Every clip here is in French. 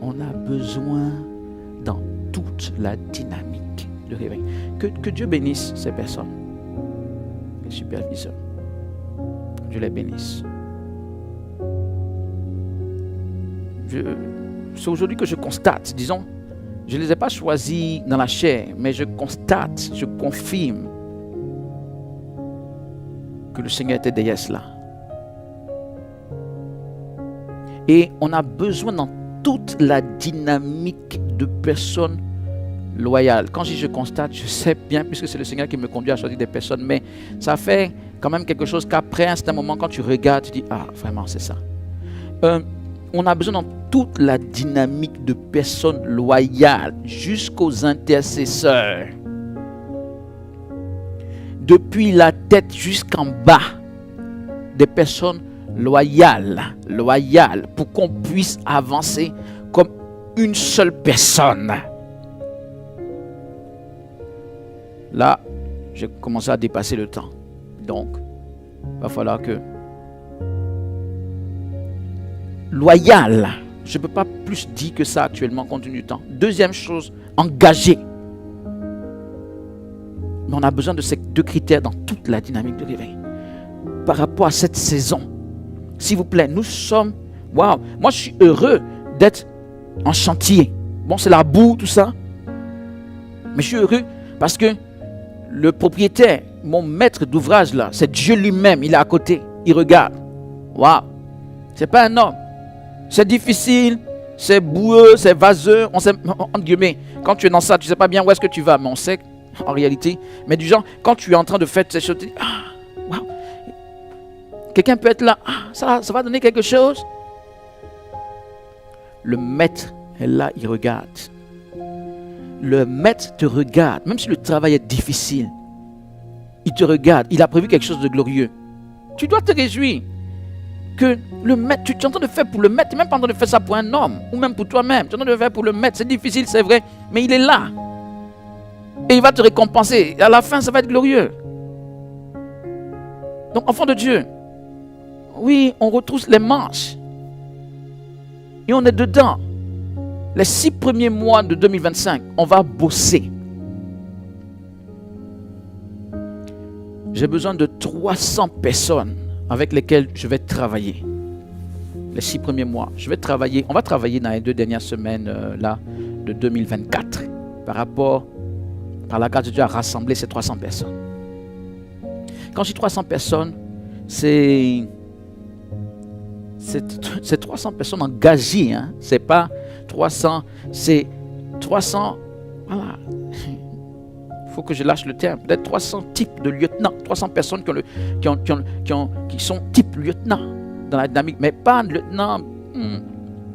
on a besoin dans toute la dynamique de réveil. Que Dieu bénisse ces personnes, les superviseurs. Que Dieu les bénisse. C'est aujourd'hui que je constate, disons, je ne les ai pas choisis dans la chair, mais je constate, je confirme que le Seigneur était derrière cela. Et on a besoin dans toute la dynamique de personnes loyales. Quand je dis je constate, je sais bien, puisque c'est le Seigneur qui me conduit à choisir des personnes, mais ça fait quand même quelque chose qu'après un certain moment, quand tu regardes, tu dis, ah, vraiment, c'est ça. On a besoin dans toute la dynamique de personnes loyales, jusqu'aux intercesseurs. Depuis la tête jusqu'en bas, des personnes loyales, pour qu'on puisse avancer comme une seule personne. Là, j'ai commencé à dépasser le temps. Donc, il va falloir que... Loyal, je ne peux pas plus dire que ça actuellement compte tenu du temps. Deuxième chose, engagé. Mais on a besoin de ces deux critères dans toute la dynamique de réveil. Par rapport à cette saison, s'il vous plaît, nous sommes... Waouh, moi je suis heureux d'être en chantier. Bon, c'est la boue, tout ça. Mais je suis heureux parce que le propriétaire, mon maître d'ouvrage là, c'est Dieu lui-même, il est à côté, il regarde. Waouh, c'est pas un homme. C'est difficile, c'est boueux, c'est vaseux. On sait, entre guillemets, quand tu es dans ça, tu ne sais pas bien où est-ce que tu vas, mais on sait en réalité. Mais du genre, quand tu es en train de faire ces choses, tu dis, ah, waouh, quelqu'un peut être là, ah, ça va donner quelque chose. Le maître est là, il regarde. Le maître te regarde, même si le travail est difficile, il te regarde, il a prévu quelque chose de glorieux. Tu dois te réjouir que le maître, tu es en train de faire pour le maître, tu n'es même pas en train de faire ça pour un homme, ou même pour toi-même, tu es en train de le faire pour le maître, c'est difficile, c'est vrai, mais il est là. Et il va te récompenser, et à la fin, ça va être glorieux. Donc, enfant de Dieu, oui, on retrousse les manches, et on est dedans. Les 6 premiers mois de 2025, on va bosser. J'ai besoin de 300 personnes avec lesquelles je vais travailler. Les 6 premiers mois, je vais travailler. On va travailler dans les 2 dernières semaines là, de 2024 par la grâce de Dieu à rassembler ces 300 personnes. Quand je dis 300 personnes, c'est 300 personnes engagées. Hein. C'est pas 300, c'est 300, voilà. Il faut que je lâche le terme. Peut-être 300 types de lieutenants, 300 personnes qui sont types lieutenants dans la dynamique. Mais pas de lieutenant,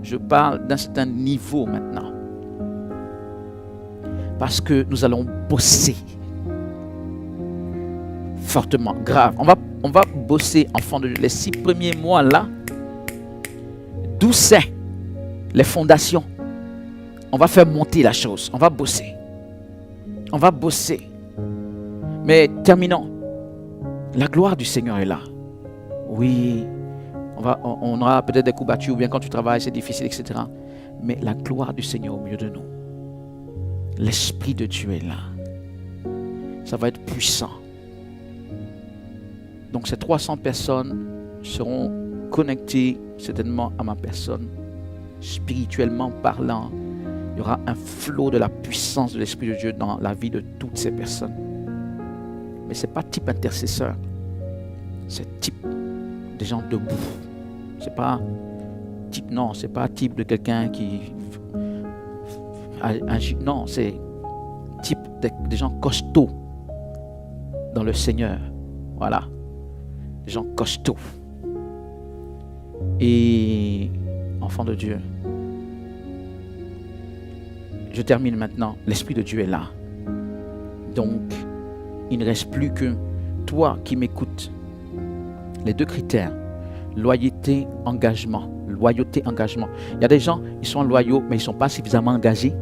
je parle d'un certain niveau maintenant. Parce que nous allons bosser fortement, grave. On va bosser, enfants de Dieu, les 6 premiers mois là. D'où c'est les fondations. On va faire monter la chose. On va bosser. On va bosser. Mais terminons. La gloire du Seigneur est là. Oui. On aura peut-être des coups battus ou bien quand tu travailles, c'est difficile, etc. Mais la gloire du Seigneur au milieu de nous. L'Esprit de Dieu est là. Ça va être puissant. Donc ces 300 personnes seront connectées certainement à ma personne. Spirituellement parlant, il y aura un flot de la puissance de l'Esprit de Dieu dans la vie de toutes ces personnes. Mais ce n'est pas type intercesseur. C'est type des gens debout. C'est pas type, non, c'est pas type de quelqu'un qui agit. Non, c'est type des gens costauds dans le Seigneur. Voilà. Des gens costauds. Et enfants de Dieu, je termine maintenant. L'Esprit de Dieu est là. Donc, il ne reste plus que toi qui m'écoutes. Les 2 critères, loyauté, engagement. Loyauté, engagement. Il y a des gens, ils sont loyaux, mais ils ne sont pas suffisamment engagés.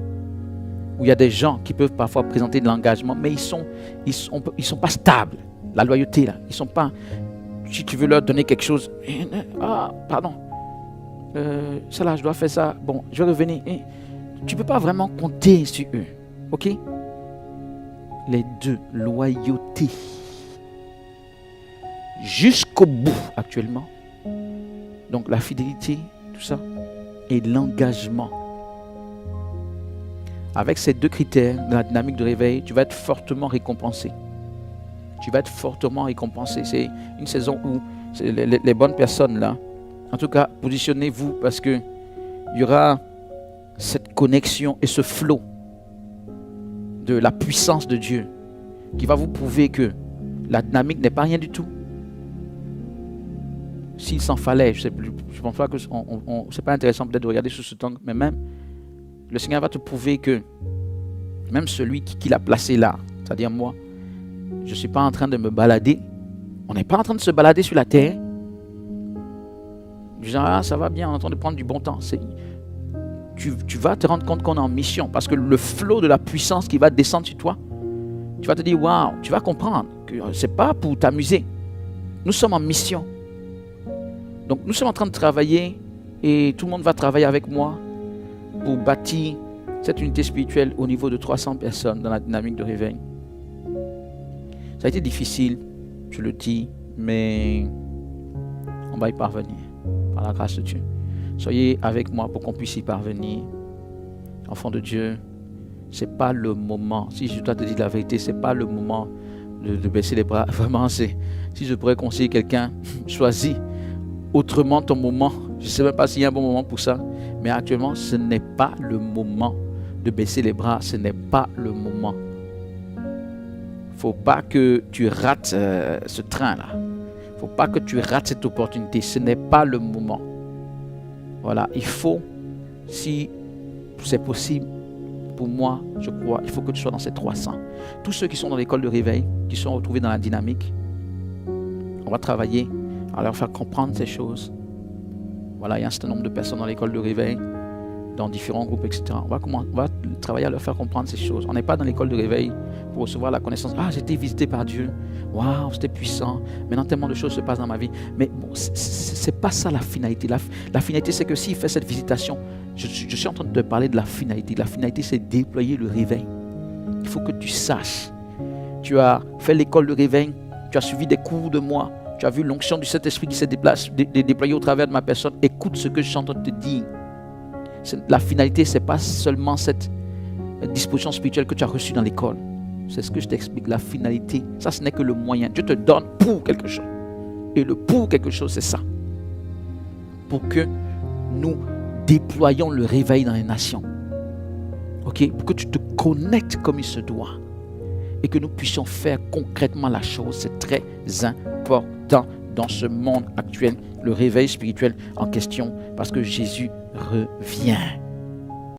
Ou il y a des gens qui peuvent parfois présenter de l'engagement, mais ils sont pas stables. La loyauté, là, ils sont pas... Si tu veux leur donner quelque chose, ah, pardon. ça là, je dois faire ça. Bon, je vais revenir. Et tu ne peux pas vraiment compter sur eux. Ok? Les deux, loyauté. Jusqu'au bout actuellement. Donc la fidélité, tout ça. Et l'engagement. Avec ces deux critères de la dynamique de réveil, tu vas être fortement récompensé. Tu vas être fortement récompensé. C'est une saison où les bonnes personnes là, en tout cas, positionnez-vous parce que il y aura cette connexion et ce flot de la puissance de Dieu qui va vous prouver que la dynamique n'est pas rien du tout. S'il s'en fallait, je ne pense pas que c'est pas intéressant peut-être de regarder sous ce temps, mais même le Seigneur va te prouver que même celui qui l'a placé là, c'est-à-dire moi, je ne suis pas en train de me balader. On n'est pas en train de se balader sur la terre. Genre, ah, ça va bien, on est en train de prendre du bon temps. Tu vas te rendre compte qu'on est en mission parce que le flot de la puissance qui va descendre sur toi, tu vas te dire, waouh, tu vas comprendre que ce n'est pas pour t'amuser. Nous sommes en mission. Donc, nous sommes en train de travailler et tout le monde va travailler avec moi pour bâtir cette unité spirituelle au niveau de 300 personnes dans la dynamique de réveil. Ça a été difficile, je le dis, mais on va y parvenir par la grâce de Dieu. Soyez avec moi pour qu'on puisse y parvenir. Enfants de Dieu, ce n'est pas le moment. Si je dois te dire la vérité, ce n'est pas le moment de baisser les bras. Vraiment, si je pourrais conseiller quelqu'un, choisis autrement ton moment. Je ne sais même pas s'il y a un bon moment pour ça. Mais actuellement, ce n'est pas le moment de baisser les bras. Ce n'est pas le moment. Il ne faut pas que tu rates ce train-là. Il ne faut pas que tu rates cette opportunité. Ce n'est pas le moment. Voilà, il faut, si c'est possible, pour moi, je crois, il faut que tu sois dans ces 300. Tous ceux qui sont dans l'école de réveil, qui sont retrouvés dans la dynamique, on va travailler à leur faire comprendre ces choses. Voilà, il y a un certain nombre de personnes dans l'école de réveil, dans différents groupes, etc. On va travailler à leur faire comprendre ces choses. On n'est pas dans l'école de réveil pour recevoir la connaissance. Ah, j'ai été visité par Dieu. Waouh, c'était puissant. Maintenant, tellement de choses se passent dans ma vie. Mais bon, c'est pas ça la finalité. La finalité, c'est que s'il fait cette visitation, je suis en train de te parler de la finalité. La finalité, c'est déployer le réveil. Il faut que tu saches. Tu as fait l'école de réveil. Tu as suivi des cours de moi. Tu as vu l'onction du Saint-Esprit qui s'est déployée au travers de ma personne. Écoute ce que je suis en train de te dire. La finalité, ce n'est pas seulement cette disposition spirituelle que tu as reçue dans l'école. C'est ce que je t'explique. La finalité, ça, ce n'est que le moyen. Dieu te donne pour quelque chose. Et le pour quelque chose, c'est ça. Pour que nous déployions le réveil dans les nations. Ok? Pour que tu te connectes comme il se doit. Et que nous puissions faire concrètement la chose. C'est très important dans ce monde actuel. Le réveil spirituel en question. Parce que Jésus revient.